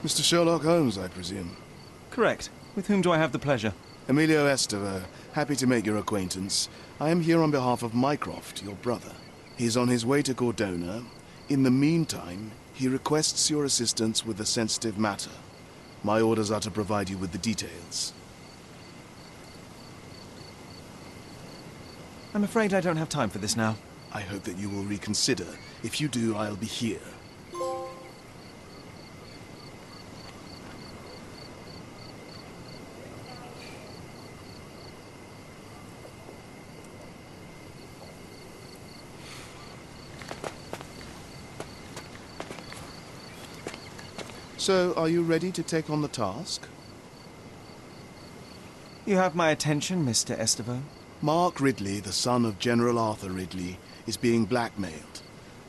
Mr. Sherlock Holmes, I presume? Correct. With whom do I have the pleasure? Emilio Estevaux, happy to make your acquaintance. I am here on behalf of Mycroft, your brother. He's on his way to Cordona. In the meantime, he requests your assistance with a sensitive matter. My orders are to provide you with the details. I'm afraid I don't have time for this now. I hope that you will reconsider. If you do, I'll be here. So, are you ready to take on the task? You have my attention, Mr. Estevaux. Mark Ridley, the son of General Arthur Ridley, is being blackmailed.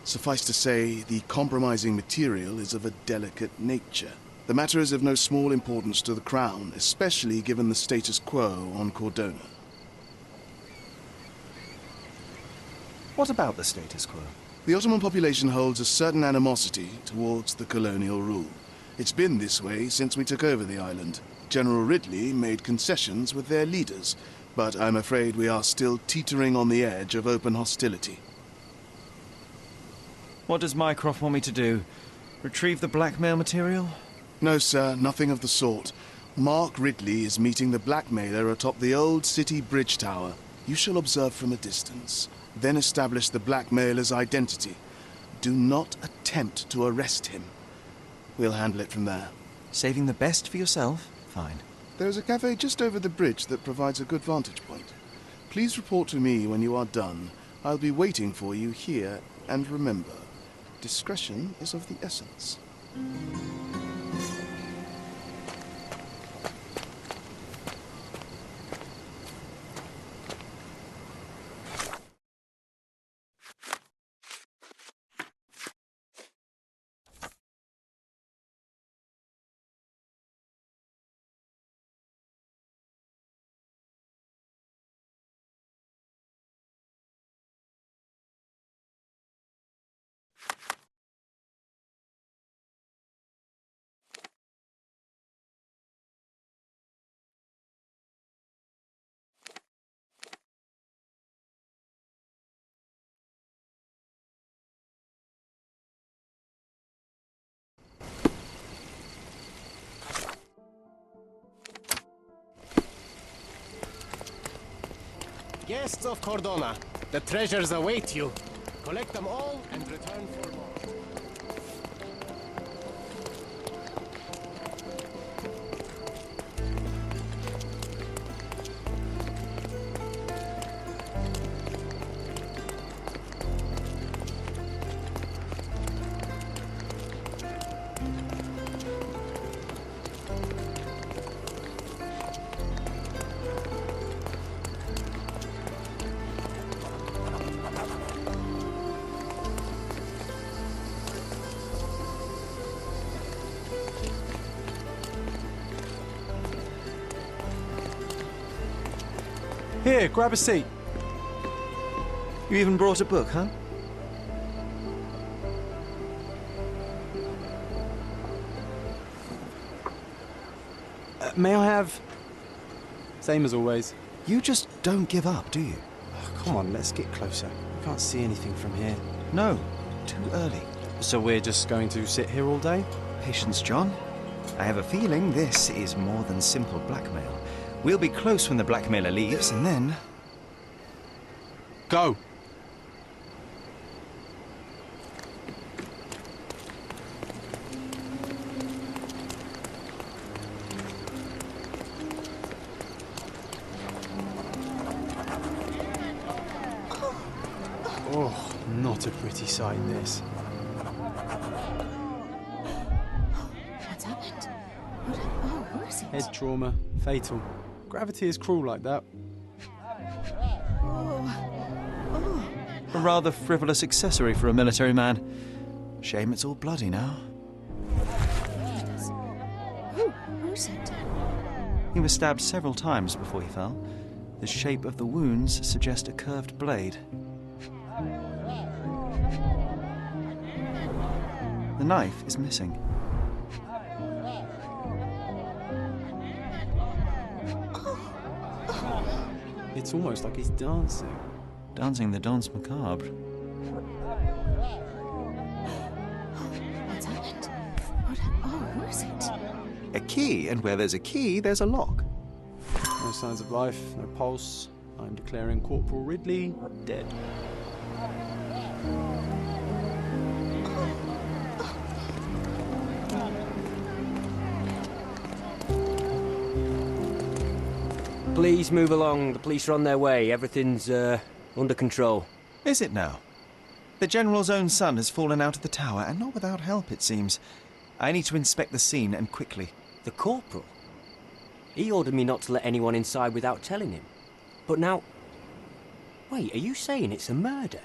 Suffice to say, the compromising material is of a delicate nature. The matter is of no small importance to the Crown, especially given the status quo on Cordona. What about the status quo? The Ottoman population holds a certain animosity towards the colonial rule. It's been this way since we took over the island. General Ridley made concessions with their leaders, but I'm afraid we are still teetering on the edge of open hostility. What does Mycroft want me to do? Retrieve the blackmail material? No, sir, nothing of the sort. Mark Ridley is meeting the blackmailer atop the old city bridge tower. You shall observe from a distance, then establish the blackmailer's identity. Do not attempt to arrest him. We'll handle it from there. Saving the best for yourself? Fine. There's a cafe just over the bridge that provides a good vantage point. Please report to me when you are done. I'll be waiting for you here, and remember, discretion is of the essence. Guests of Cordona, the treasures await you. Collect them all and return for more. Here, grab a seat. You even brought a book, huh? May I have... Same as always. You just don't give up, do you? Oh, come on, let's get closer. I can't see anything from here. No, too early. So we're just going to sit here all day? Patience, John. I have a feeling this is more than simple blackmail. We'll be close when the blackmailer leaves, and then... Go! Oh, not a pretty sight, this. What's happened? Who is it? Head trauma, fatal. Gravity is cruel like that. A rather frivolous accessory for a military man. Shame it's all bloody now. Who's it? He was stabbed several times before he fell. The shape of the wounds suggest a curved blade. The knife is missing. It's almost like he's dancing. Dancing the danse macabre. What's happened? Who is it? A key, and where there's a key, there's a lock. No signs of life, no pulse. I'm declaring Corporal Ridley dead. Please move along. The police are on their way. Everything's under control. Is it now? The General's own son has fallen out of the tower, and not without help, it seems. I need to inspect the scene, and quickly. The corporal? He ordered me not to let anyone inside without telling him. But now... Wait, are you saying it's a murder?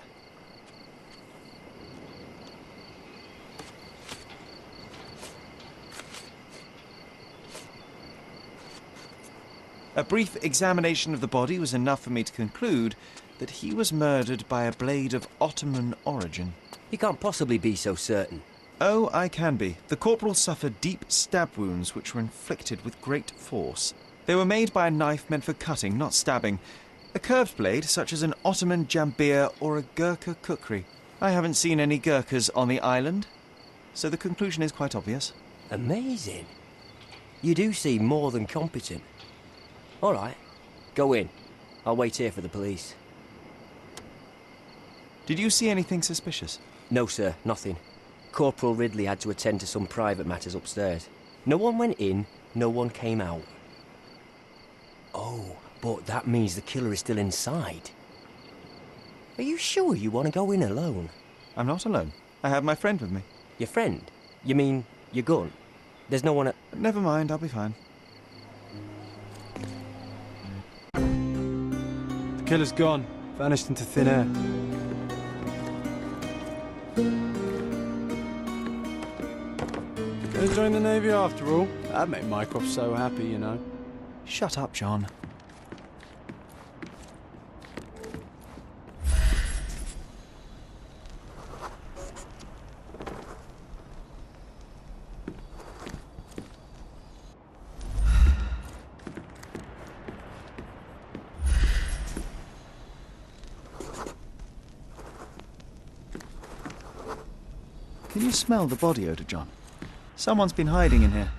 A brief examination of the body was enough for me to conclude that he was murdered by a blade of Ottoman origin. You can't possibly be so certain. Oh, I can be. The corporal suffered deep stab wounds which were inflicted with great force. They were made by a knife meant for cutting, not stabbing. A curved blade, such as an Ottoman jambir or a Gurkha kukri. I haven't seen any Gurkhas on the island, so the conclusion is quite obvious. Amazing. You do seem more than competent. All right, go in. I'll wait here for the police. Did you see anything suspicious? No, sir, nothing. Corporal Ridley had to attend to some private matters upstairs. No one went in, no one came out. Oh, but that means the killer is still inside. Are you sure you want to go in alone? I'm not alone. I have my friend with me. Your friend? You mean your gun? There's no one at... Never mind, I'll be fine. The killer's gone, vanished into thin air. Gonna join the Navy after all. That made Mycroft so happy, you know. Shut up, John. Can you smell the body odour, John? Someone's been hiding in here.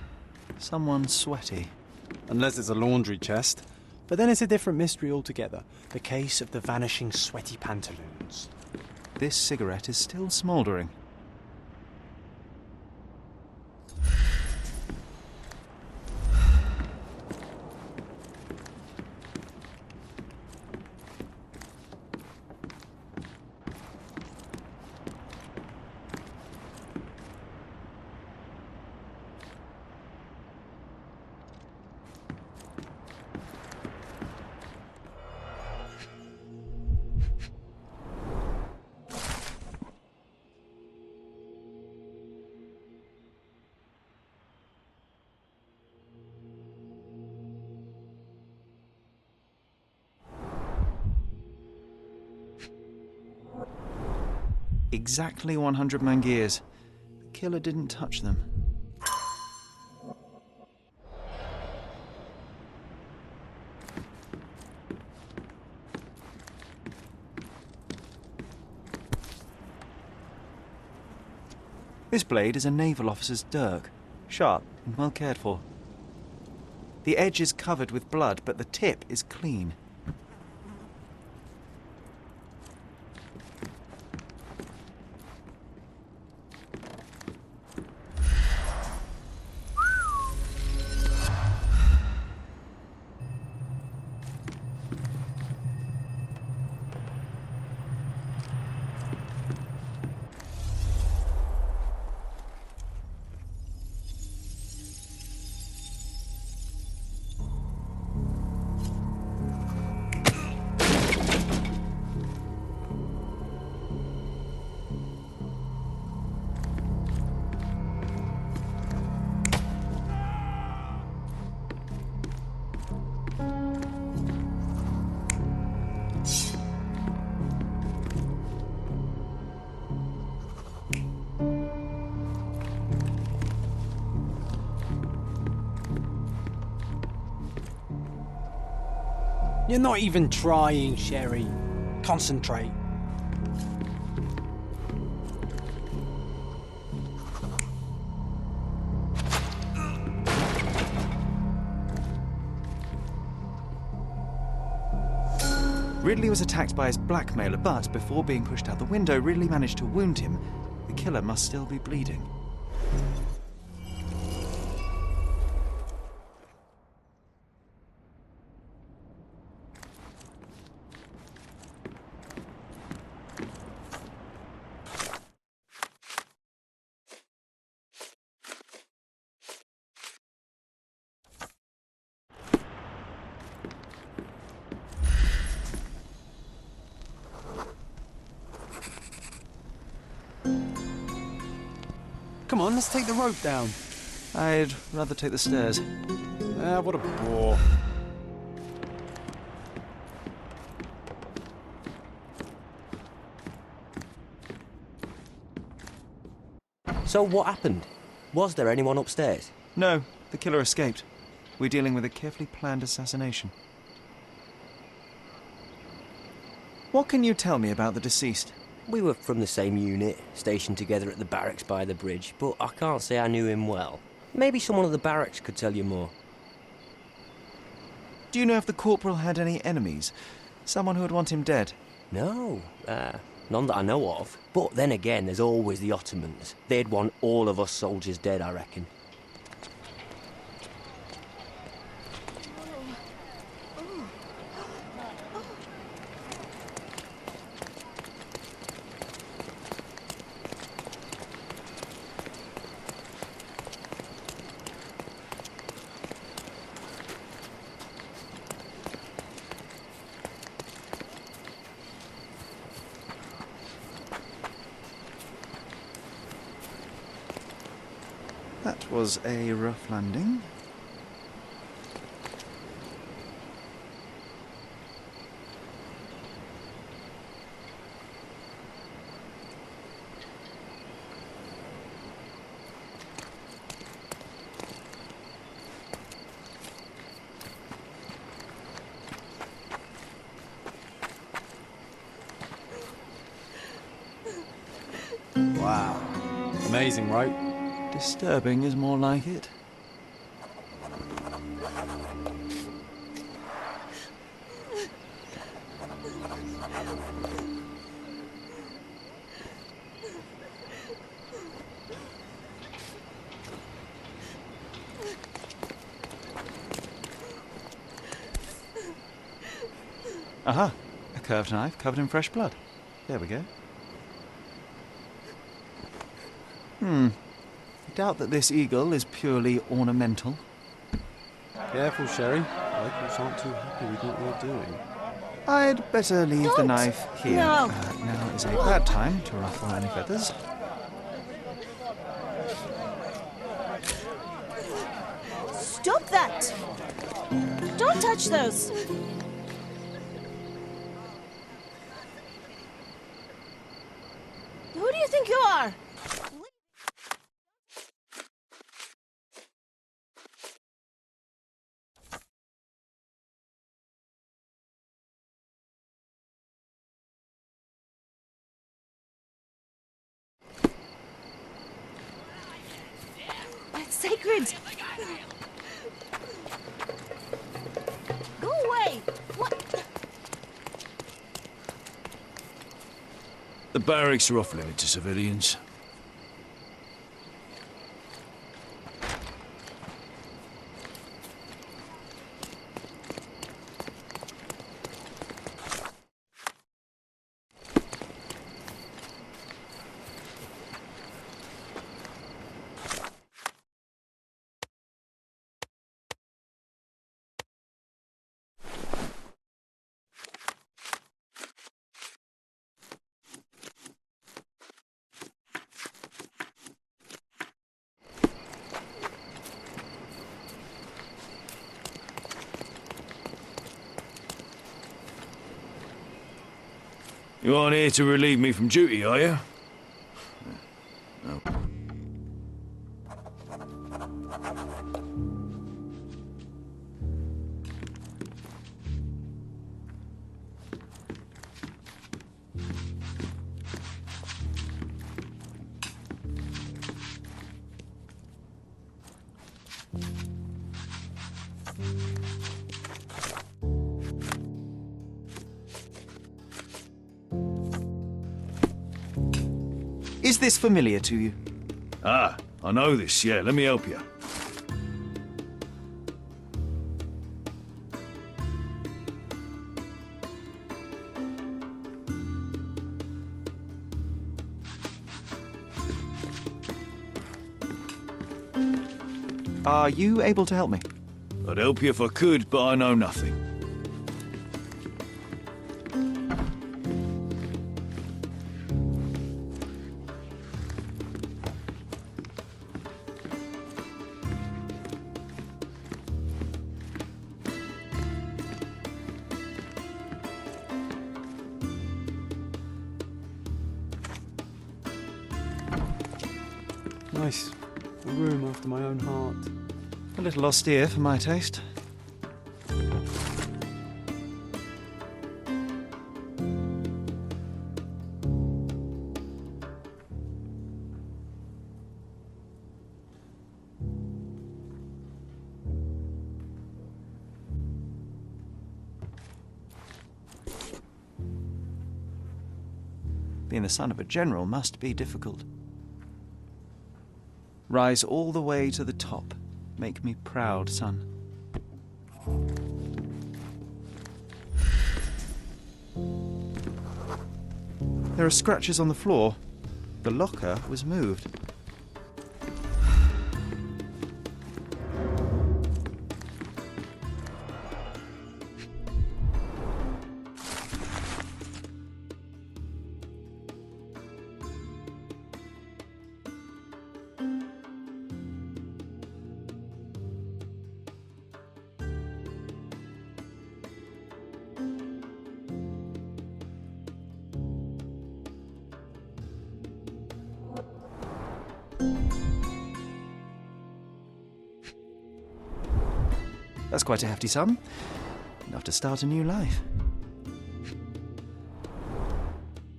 Someone sweaty. Unless it's a laundry chest. But then it's a different mystery altogether. The case of the vanishing sweaty pantaloons. This cigarette is still smouldering. Exactly 100 mangears. The killer didn't touch them. This blade is a naval officer's dirk, sharp and well cared for. The edge is covered with blood, but the tip is clean. You're not even trying, Sherry. Concentrate. Ridley was attacked by his blackmailer, but before being pushed out the window, Ridley managed to wound him. The killer must still be bleeding. Come on, let's take the rope down. I'd rather take the stairs. Ah, what a bore. So what happened? Was there anyone upstairs? No, the killer escaped. We're dealing with a carefully planned assassination. What can you tell me about the deceased? We were from the same unit, stationed together at the barracks by the bridge, but I can't say I knew him well. Maybe someone at the barracks could tell you more. Do you know if the corporal had any enemies? Someone who would want him dead? No, none that I know of. But then again, there's always the Ottomans. They'd want all of us soldiers dead, I reckon. That was a rough landing. Wow. Amazing, right? Disturbing is more like it. Aha! A curved knife covered in fresh blood. There we go. I doubt that this eagle is purely ornamental. Careful, Sherry. Locals aren't too happy with what we're doing. I'd better leave the Don't. knife here. No. Now is a bad time to ruffle any feathers. Stop that! Don't touch those! Who do you think you are? It's sacred! Go away! What? The barracks are off limit to civilians. You aren't here to relieve me from duty, are you? No. Is this familiar to you? Ah, I know this, yeah. Let me help you. Are you able to help me? I'd help you if I could, but I know nothing. Nice. A room after my own heart. A little austere for my taste. Being the son of a general must be difficult. Rise all the way to the top. Make me proud, son. There are scratches on the floor. The locker was moved. That's quite a hefty sum. Enough to start a new life.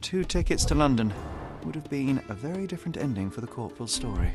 2 tickets to London. Would have been a very different ending for the corporal's story.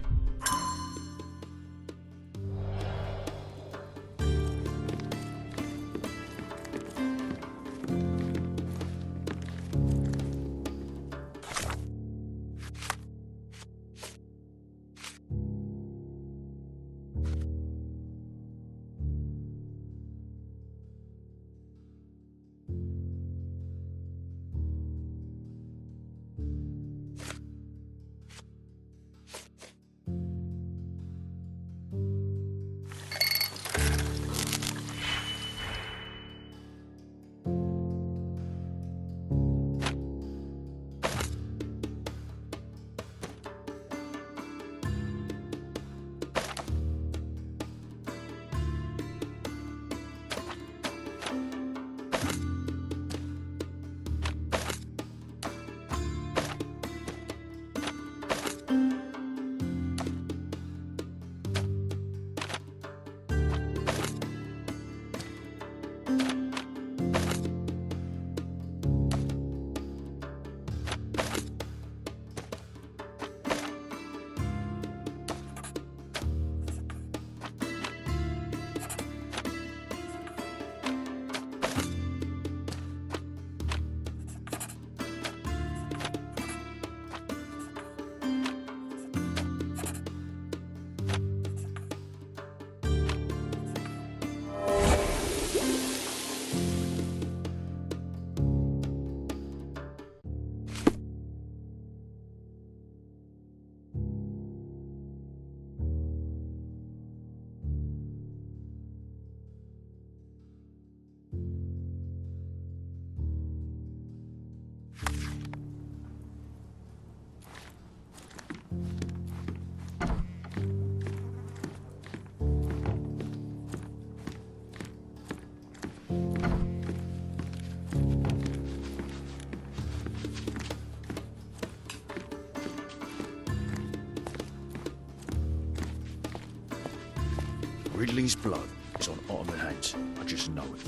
Ridley's blood is on Ottoman hands. I just know it.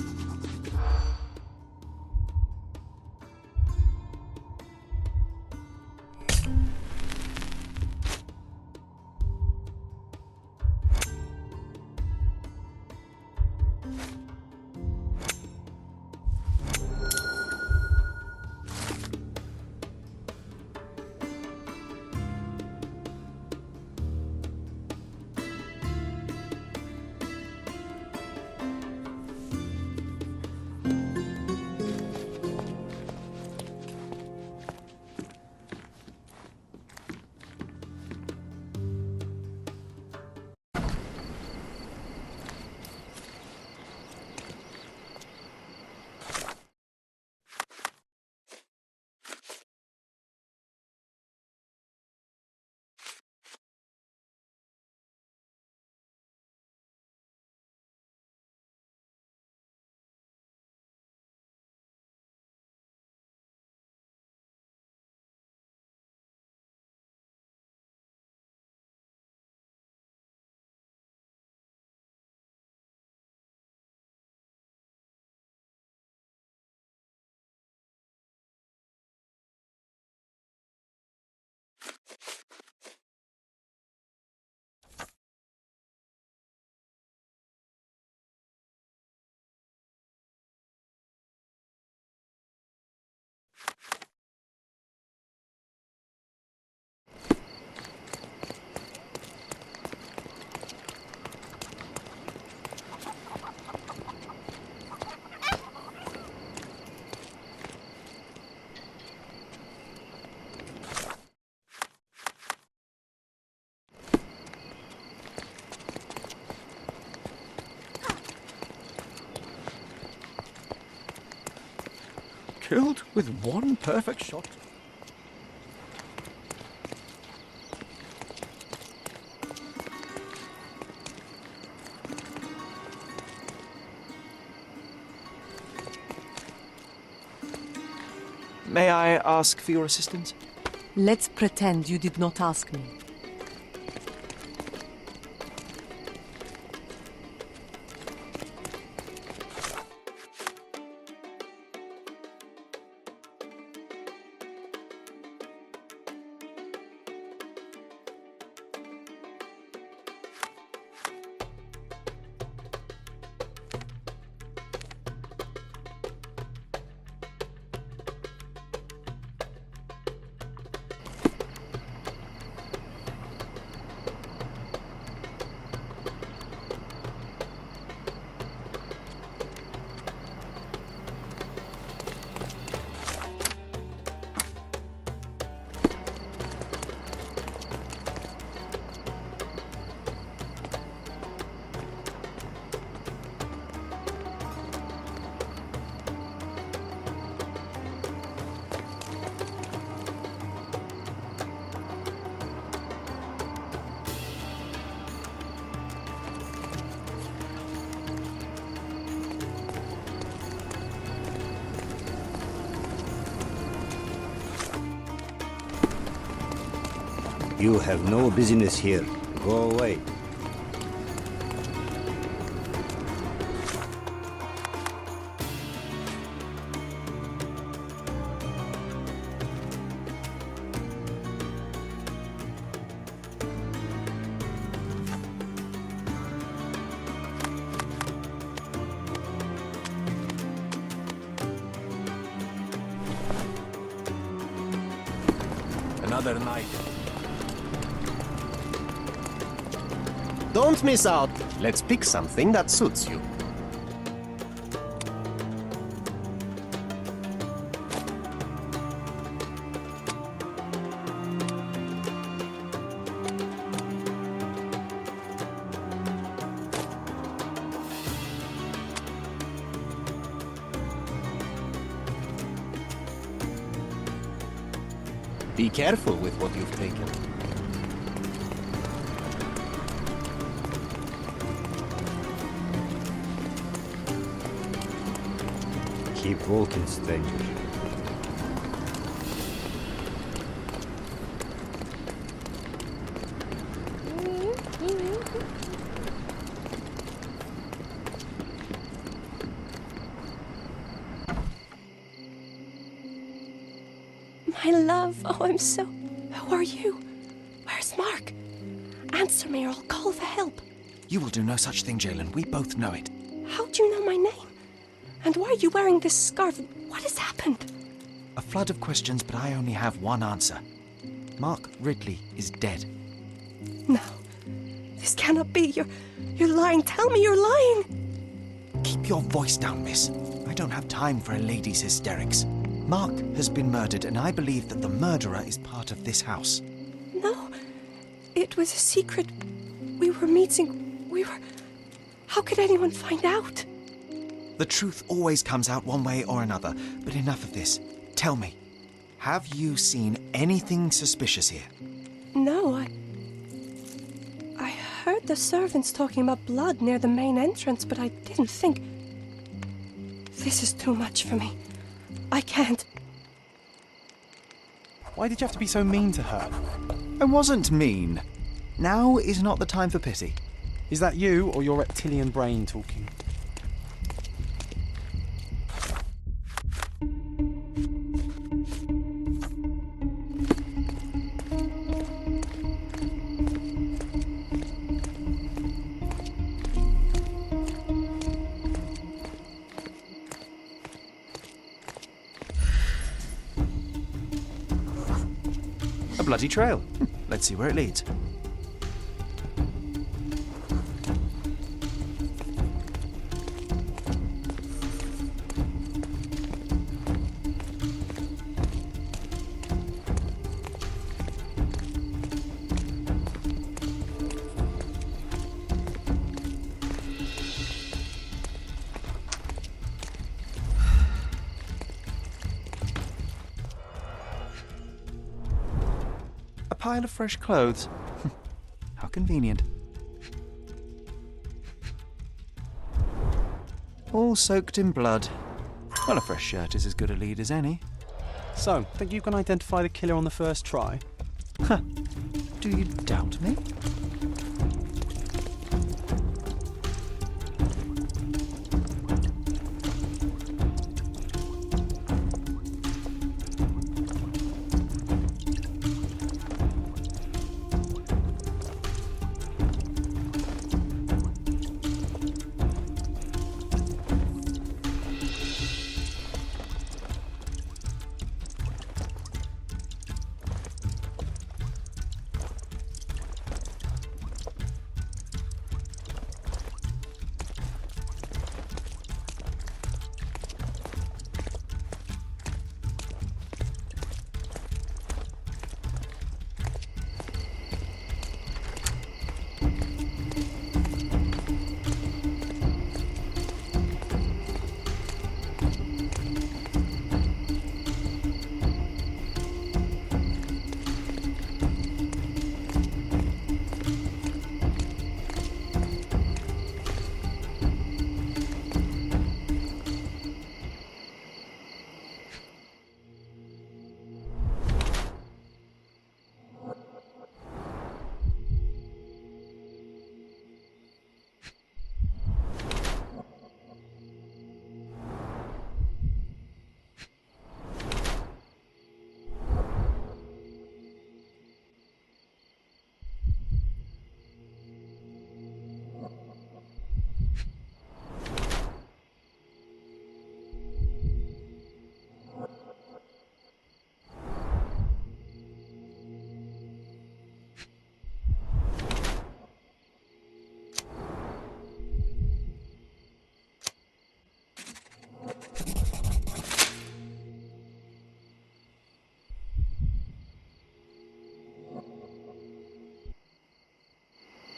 Killed with one perfect shot. May I ask for your assistance? Let's pretend you did not ask me. You have no business here. Go away. Another night. Don't miss out. Let's pick something that suits you. Be careful with what you've taken. Keep walking, stranger. My love, oh, I'm so... Who are you? Where's Mark? Answer me or I'll call for help. You will do no such thing, Jalen. We both know it. How do you know my name? And why are you wearing this scarf? What has happened? A flood of questions, but I only have one answer. Mark Ridley is dead. No. This cannot be. You're lying. Tell me you're lying. Keep your voice down, miss. I don't have time for a lady's hysterics. Mark has been murdered, and I believe that the murderer is part of this house. No. It was a secret. We were meeting. How could anyone find out? The truth always comes out one way or another, but enough of this. Tell me, have you seen anything suspicious here? No, I heard the servants talking about blood near the main entrance, but I didn't think... This is too much for me. I can't. Why did you have to be so mean to her? I wasn't mean. Now is not the time for pity. Is that you or your reptilian brain talking? A bloody trail. Let's see where it leads. A pile of fresh clothes. How convenient. All soaked in blood. Well, a fresh shirt is as good a lead as any. So, think you can identify the killer on the first try? Huh. Do you doubt me?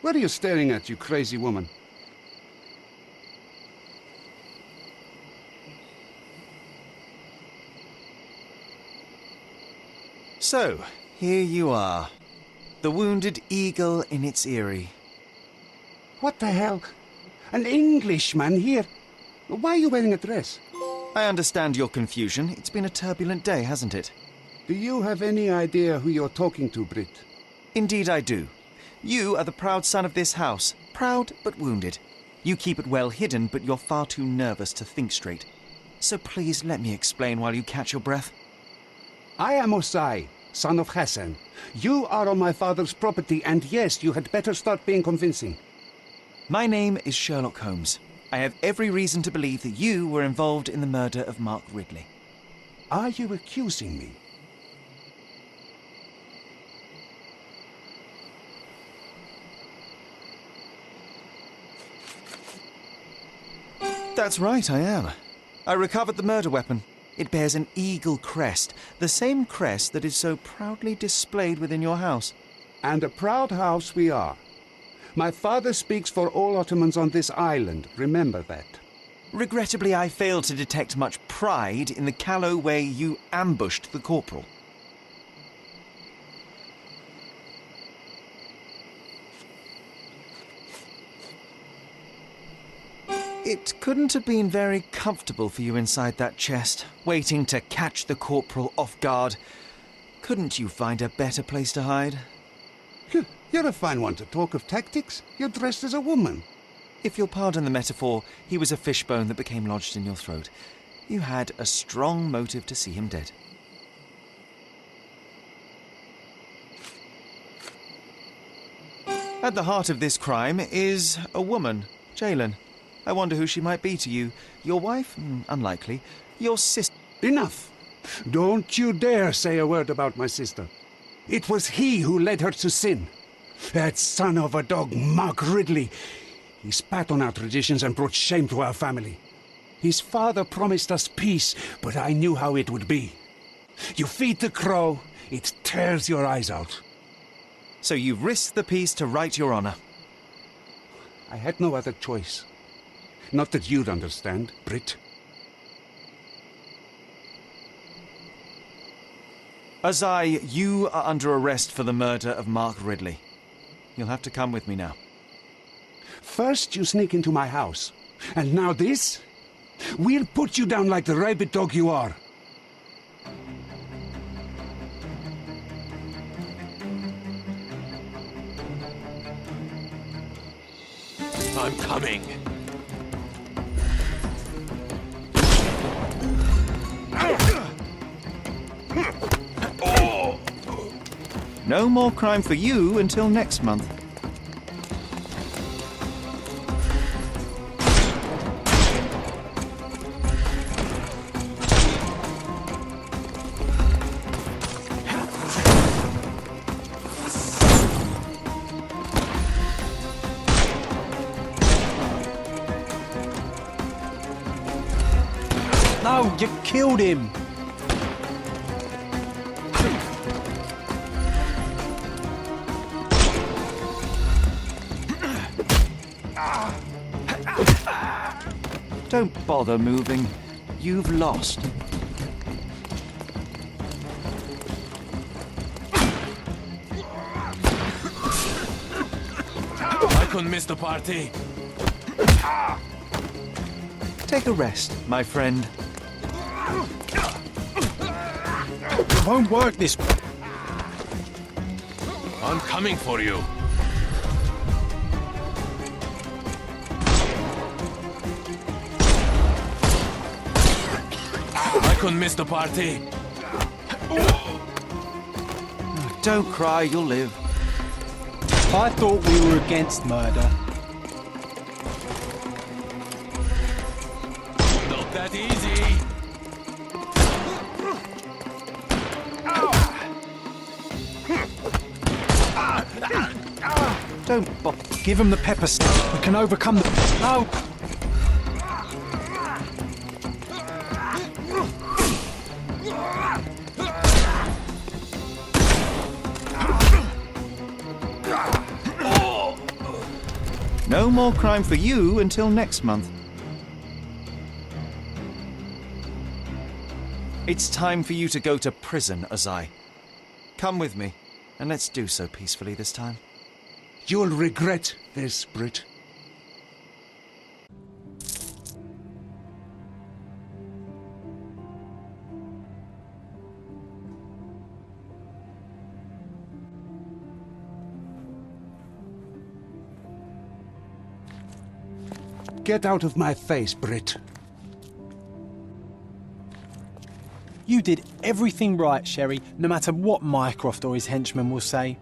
What are you staring at, you crazy woman? So, here you are. The wounded eagle in its eyrie. What the hell? An Englishman here? Why are you wearing a dress? I understand your confusion. It's been a turbulent day, hasn't it? Do you have any idea who you're talking to, Brit? Indeed I do. You are the proud son of this house. Proud, but wounded. You keep it well hidden, but you're far too nervous to think straight. So please let me explain while you catch your breath. I am Osai, son of Hassan. You are on my father's property, and yes, you had better start being convincing. My name is Sherlock Holmes. I have every reason to believe that you were involved in the murder of Mark Ridley. Are you accusing me? That's right, I am. I recovered the murder weapon. It bears an eagle crest, the same crest that is so proudly displayed within your house. And a proud house we are. My father speaks for all Ottomans on this island, remember that. Regrettably, I failed to detect much pride in the callow way you ambushed the corporal. It couldn't have been very comfortable for you inside that chest, waiting to catch the corporal off guard. Couldn't you find a better place to hide? You're a fine one to talk of tactics. You're dressed as a woman. If you'll pardon the metaphor, he was a fishbone that became lodged in your throat. You had a strong motive to see him dead. At the heart of this crime is a woman, Jalen. I wonder who she might be to you. Your wife? Unlikely. Your sister? Enough! Don't you dare say a word about my sister. It was he who led her to sin. That son of a dog, Mark Ridley. He spat on our traditions and brought shame to our family. His father promised us peace, but I knew how it would be. You feed the crow, it tears your eyes out. So you risked the peace to right your honor? I had no other choice. Not that you'd understand, Brit. Azai, you are under arrest for the murder of Mark Ridley. You'll have to come with me now. First you sneak into my house, and now this? We'll put you down like the rabid dog you are. I'm coming. No more crime for you until next month. No, you killed him! Don't bother moving. You've lost. I couldn't miss the party. Take a rest, my friend. It won't work this way. I'm coming for you. I couldn't miss the party. Don't cry, you'll live. I thought we were against murder. Not that easy. Don't give him the pepper stuff. We can overcome the... No! No more crime for you until next month. It's time for you to go to prison, Azai. Come with me, and let's do so peacefully this time. You'll regret this, Brit. Get out of my face, Brit. You did everything right, Sherry, no matter what Mycroft or his henchmen will say.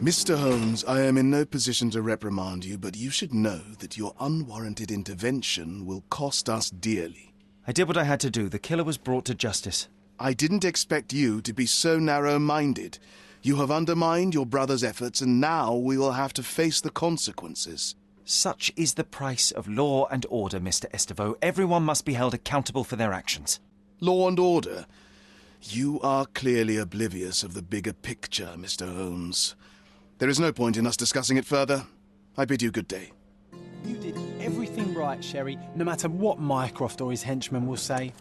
Mr. Holmes, I am in no position to reprimand you, but you should know that your unwarranted intervention will cost us dearly. I did what I had to do. The killer was brought to justice. I didn't expect you to be so narrow-minded. You have undermined your brother's efforts, and now we will have to face the consequences. Such is the price of law and order, Mr. Estevaux. Everyone must be held accountable for their actions. Law and order? You are clearly oblivious of the bigger picture, Mr. Holmes. There is no point in us discussing it further. I bid you good day. You did everything right, Sherry, no matter what Mycroft or his henchmen will say.